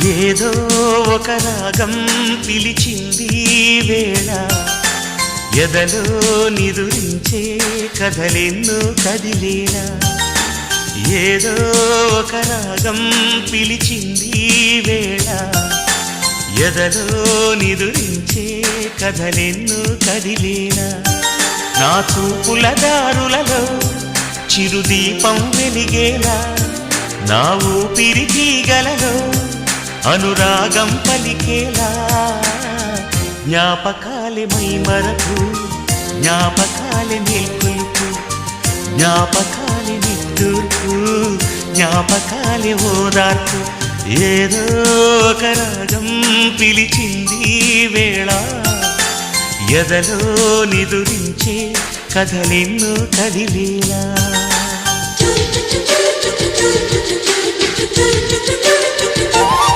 ఏదో ఒక రాగం పిలిచింది వేళ ఎదలో నిదురించే కథలెన్నో కదిలేనా ఏదో ఒక రాగం పిలిచింది వేళ ఎదలో నిదురించే కథలెన్నో కదిలేనా నా చూపుల దారులలో చిరుదీపం వెలిగేలా నా ఊపిరి తీగలలో అనురాగం పలికేలా జ్ఞాపకాలే మైమరకు జ్ఞాపకాలే మేల్కొలుపు జ్ఞాపకాలే నిట్టూర్పు జ్ఞాపకాలే ఓదార్పు ఏదో ఒక రాగం పిలిచింది వేళ ఎదలో నిదురించే కథలెన్నో కదిలేలా Thank you.